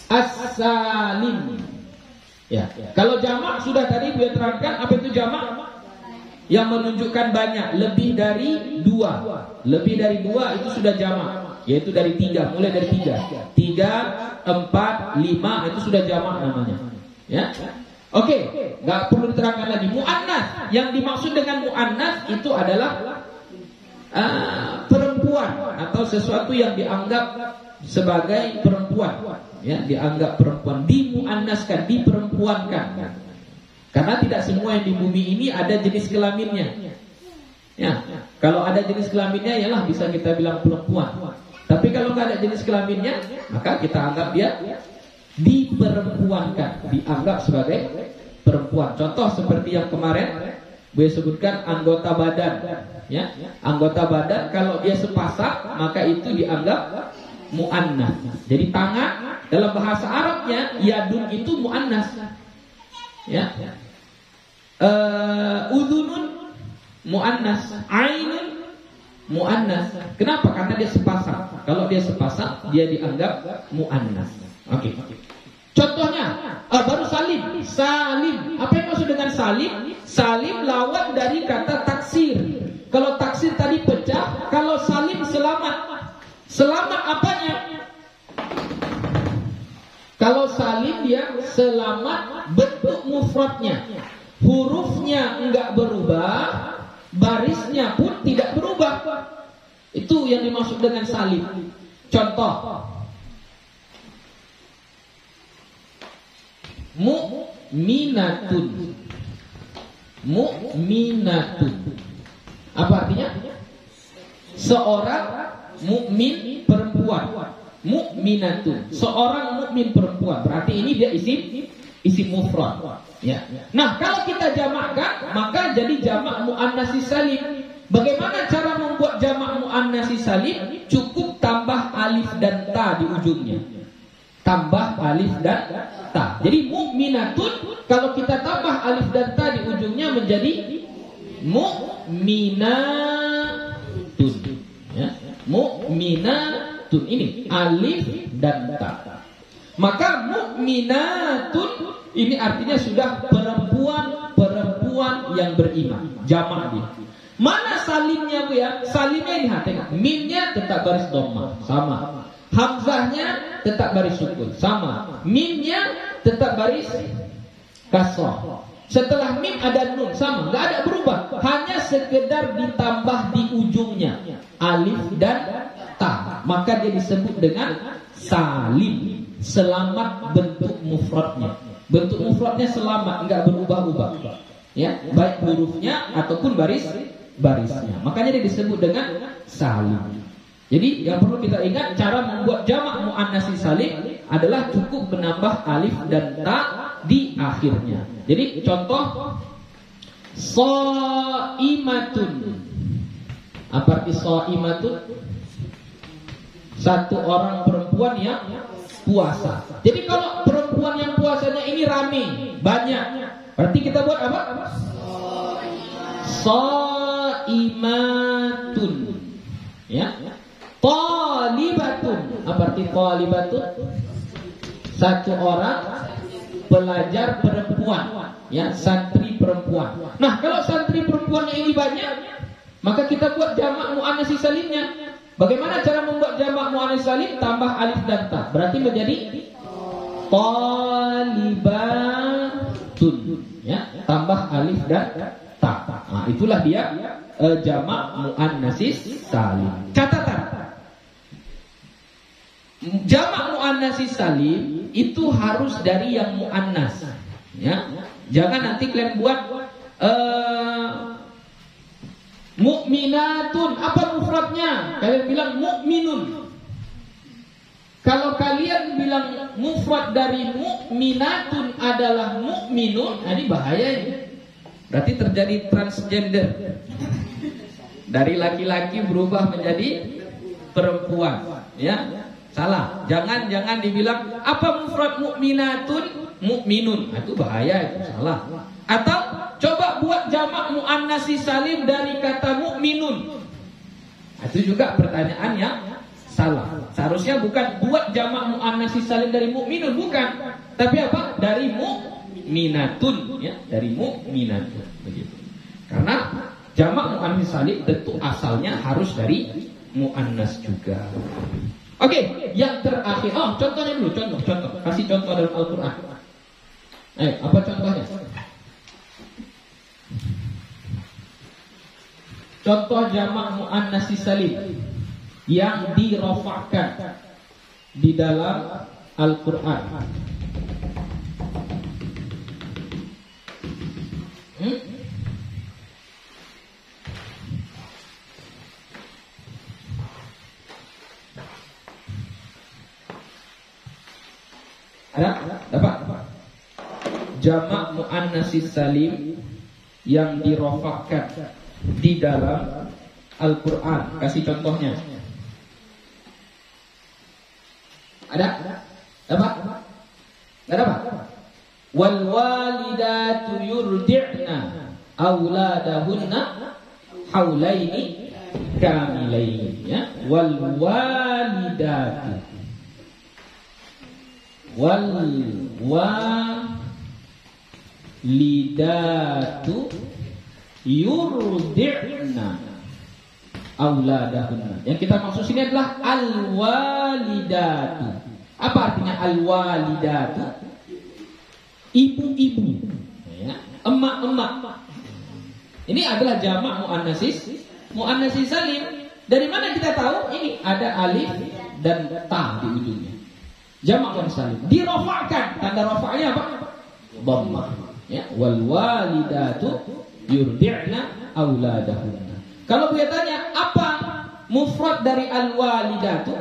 A: as-salim. Ya, kalau jamak sudah tadi gue terangkan apa itu jamak? Yang menunjukkan banyak, lebih dari 2. Lebih dari 2 itu sudah jamak, yaitu dari 3, mulai dari 3, 4, 5 itu sudah jamak namanya. Ya. Oke, nggak perlu diterangkan lagi. Muannas, yang dimaksud dengan muannas itu adalah perempuan atau sesuatu yang dianggap sebagai perempuan, ya, dianggap perempuan, dimuannaskan, diperempuankan. Karena tidak semua yang di bumi ini ada jenis kelaminnya. Ya, kalau ada jenis kelaminnya, ialah bisa kita bilang perempuan. Tapi kalau nggak ada jenis kelaminnya, maka kita anggap dia diperempuankan, dianggap sebagai perempuan. Contoh seperti yang kemarin gue sebutkan anggota badan, ya. Anggota badan kalau dia sepasang maka itu dianggap muannas. Jadi tangan dalam bahasa Arabnya yadun itu muannas. Ya. Udhunun muannas, ainun muannas. Kenapa? Karena dia sepasang. Kalau dia sepasang dia dianggap muannas. Oke. Contohnya baru salim. Salim. Apa yang maksud dengan salim? Salim lawan dari kata taksir. Kalau taksir tadi pecah, kalau salim selamat. Selamat apanya? Kalau salim dia selamat bentuk mufradnya. Hurufnya enggak berubah, barisnya pun tidak berubah. Itu yang dimaksud dengan salim. Contoh, mu'minatun. Mu'minatun. Apa artinya? Seorang mukmin perempuan. Mu'minatun. Seorang mukmin perempuan. Berarti ini dia isim mufrad. Ya. Nah, kalau kita jamakkan maka jadi jamak muannats salim. Bagaimana cara membuat jamak muannats salim? Cukup tambah alif dan ta di ujungnya. Tambah alif dan ta. Jadi mu'minatun kalau kita tambah alif dan ta di ujungnya menjadi mu'minatun. Ya. Mu'minatun ini alif dan ta. Maka mu'minatun ini artinya sudah perempuan yang beriman. Jamak dia. Mana salimnya Bu ya? Salimnya ini tengok. Mimnya tetap baris dhammah, sama. Hamzahnya tetap baris sukun, sama. Mimnya tetap baris kasrah. Setelah mim ada nun, sama, nggak ada berubah. Hanya sekedar ditambah di ujungnya alif dan ta. Maka dia disebut dengan salim. Selamat bentuk mufradnya. Bentuk mufradnya selamat, nggak berubah-ubah. Ya, baik hurufnya ataupun barisnya. Makanya dia disebut dengan salim. Jadi yang perlu kita ingat, cara membuat jamak muannats salim adalah cukup menambah alif dan ta di akhirnya. Jadi contoh shaimatun. Apa arti shaimatun? Satu orang perempuan yang puasa. Jadi kalau perempuan yang puasanya ini rame, banyak, berarti kita buat apa? Shaimatun. Ya. Talibatun. Apa arti talibatun? Satu orang pelajar perempuan, ya, santri perempuan. Nah, kalau santri perempuannya ini banyak, maka kita buat jamak muannats salimnya. Bagaimana cara membuat jamak muannats salim? Tambah alif dan ta. Berarti menjadi talibatun, ya, tambah alif dan ta. Nah, itulah dia jamak muannats salim. Catatan. Jamak muannats salim itu harus dari yang muannas, ya. Jangan nanti kalian buat mukminatun. Apa mufradnya? Kalian bilang mukminun. Kalau kalian bilang mufrad dari mukminatun adalah mukminun, ini bahaya ini. Berarti terjadi transgender. Dari laki-laki berubah menjadi perempuan, ya. Salah. Jangan dibilang apa mufrad mukminatun mukminun. Itu bahaya, itu salah. Atau coba buat jamak muannats salim dari kata mukminun. Itu juga pertanyaan yang salah. Seharusnya bukan buat jamak muannats salim dari mukminun, bukan. Tapi apa? Dari mukminatun, ya, dari mukminatun, begitu. Karena jamak muannats salim tentu asalnya harus dari muannas juga. Oke, yang terakhir. Oh, contohnya dulu, contoh. Kasih contoh dalam Al-Qur'an. Apa contohnya? Contoh jamak muannats salim yang dirofakkan di dalam Al-Qur'an. Ada? Dapat? Jamak muannats salim yang dirofakkan di dalam Al-Qur'an. Kasih contohnya. Ada? Dapat? Enggak dapat? Wal walidatu yurdi'na auladahunna haulaini kamilaini, ya. Wal walidatu walidatu yurdi'na auladahunna. Yang kita maksud sini adalah al-walidatu. Apa artinya al-walidatu? Ibu-ibu, ya, emak-emak. Ini adalah jamak muannats salim. Dari mana kita tahu? Ini ada alif dan ta di ujungnya. Jamak muannats salim dirofakkan. Tanda rofaknya apa? Dhammah, ya. Wal walidatu yurdi'na auladahunna. Kalau dia tanya apa mufrad dari al walidatu?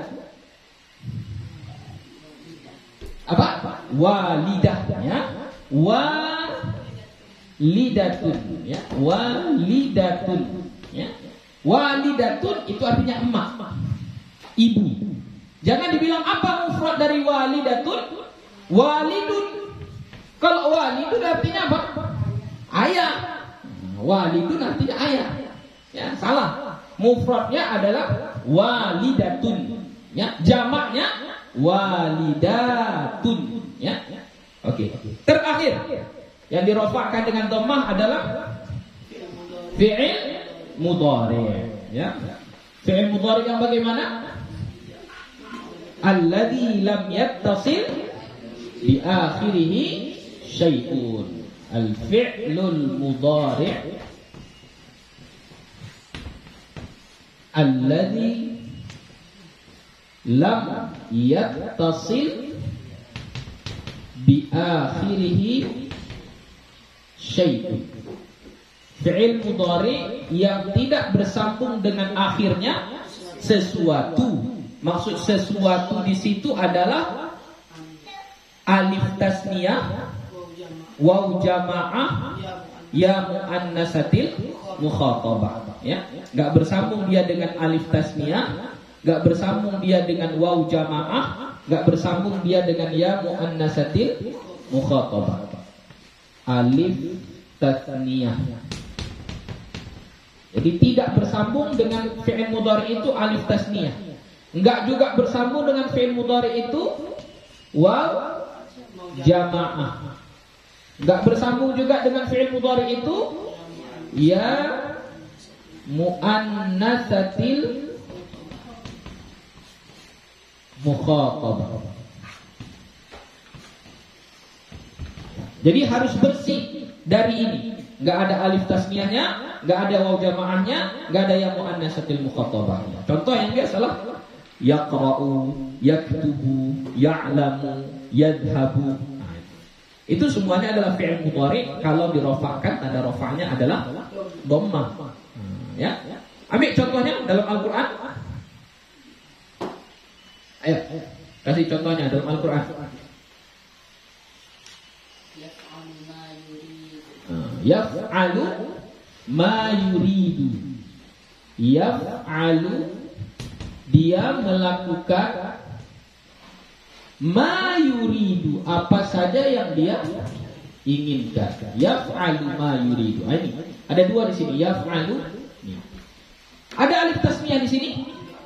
A: Apa? Walidah, ya. Walidatun, ya. Walidatun, ya. Walidatun itu artinya emak, ibu. Jangan dibilang apa mufrad dari walidatun? Walidun. Kalau walidun artinya apa? Ayah. Walidun artinya ayah. Ya, salah. Mufradnya adalah walidatun, ya. Jamaknya walidatun, ya. Oke. Terakhir yang dirofakkan dengan dhammah adalah fi'il mudhari', ya. Fi'il mudhari' yang bagaimana? Alladzi lam yattasil bi akhirih syai'un. Al-fi'lul mudhari' alladzi lam yattasil bi akhirih syai'un. Fi'il mudhari' yang tidak bersambung dengan akhirnya sesuatu. Maksud sesuatu di situ adalah alif tasniyah, waw jamaah, ya muannasatil mukhatabah. Ya, enggak bersambung dia dengan alif tasniyah, enggak bersambung dia dengan waw jamaah, enggak bersambung dia dengan ya muannasatil mukhatabah. Alif tasniyah. Jadi tidak bersambung dengan fi'il mudhari itu alif tasniyah. Enggak juga bersambung dengan fi'il mudhari itu waw jamaah. Enggak bersambung juga dengan fi'il mudhari itu ya muannatsatil mukhatabah. Jadi harus bersih dari ini. Enggak ada alif tasniyahnya, enggak ada waw jamaahnya, enggak ada yang muannatsatil mukhatabahnya. Contoh yang biasa salah. Yaqra'u, yaktubu, ya'lamu, yadhhabu. Nah, itu semuanya adalah fi'il mudhari. Kalau dirofakkan, tanda rofaknya adalah dhammah. Ya. Ambil contohnya dalam Al-Quran. Ayo, kasih contohnya dalam Al-Quran. Yaf'alu ma yuridu. Yaf'alu, dia melakukan ma yuridu, apa saja yang dia inginkan. Yaf'alu ma yuridu. Ini ada dua di sini. Yaf'alu. Ada alif tasniyah di sini?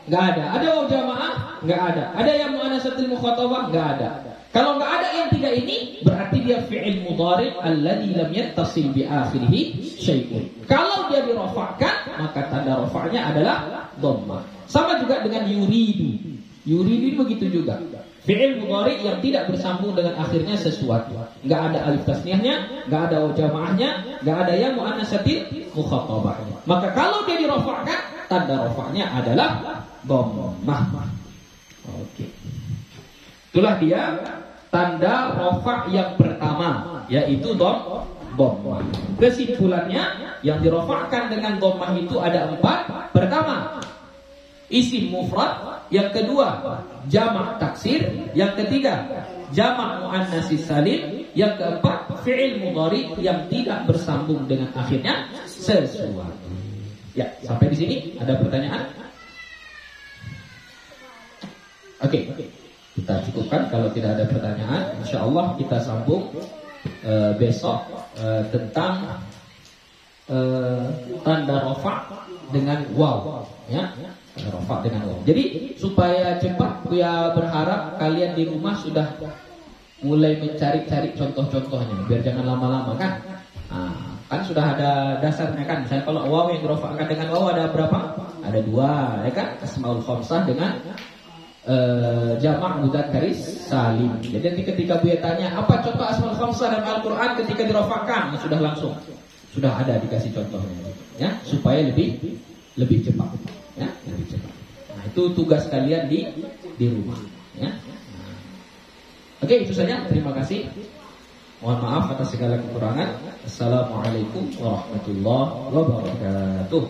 A: Enggak ada. Ada waw jamaah? Enggak ada. Ada yang muannatsatil mukhatabah? Enggak ada. Kalau enggak ada yang tiga ini, berarti dia fi'il mudhari alladzi lam yattasil bi akhirih syai'un. Kalau dia dirofakkan, maka tanda rofaknya adalah dhammah. Sama juga dengan yuridu. Yuridu begitu juga. Fi'il mudhari yang tidak bersambung dengan akhirnya sesuatu. Enggak ada alif tasniyahnya, enggak ada waw jamaahnya, enggak ada yang muannatsatil mukhatabah. Maka kalau dia dirofakkan, tanda rofaknya adalah dhammah. Oke. Itulah dia tanda rofak yang pertama, yaitu dhammah. Kesimpulannya, yang dirofakkan dengan dhammah itu ada 4. Pertama, isim mufrad. Yang kedua, jamak taksir. Yang ketiga, jamak muannatsis salim. Yang keempat, fi'il mudhari yang tidak bersambung dengan akhirnya sesuatu. Ya, sampai di sini ada pertanyaan? Oke. Kita cukupkan. Kalau tidak ada pertanyaan, insyaallah kita sambung besok tentang tanda rafa dengan waw, ya. Rafa dengan waw. Jadi supaya cepat, Buya berharap kalian di rumah sudah mulai mencari-cari contoh-contohnya, biar jangan lama-lama kan. Kan sudah ada dasarnya kan. Misalnya kalau waw yang dirafa'kan dengan waw ada berapa? Ada 2, ya kan? Asmaul khamsah dengan jamak mudzakkaris salim. Jadi nanti ketika Buya tanya apa contoh asmaul khamsah dalam Al-Quran ketika dirafa'kan, sudah langsung sudah ada dikasih contohnya, ya, supaya lebih cepat, ya, lebih cepat. Nah, itu tugas kalian di rumah, ya. Oke, itu saja. Terima kasih. Mohon maaf atas segala kekurangan. Assalamualaikum warahmatullahi wabarakatuh.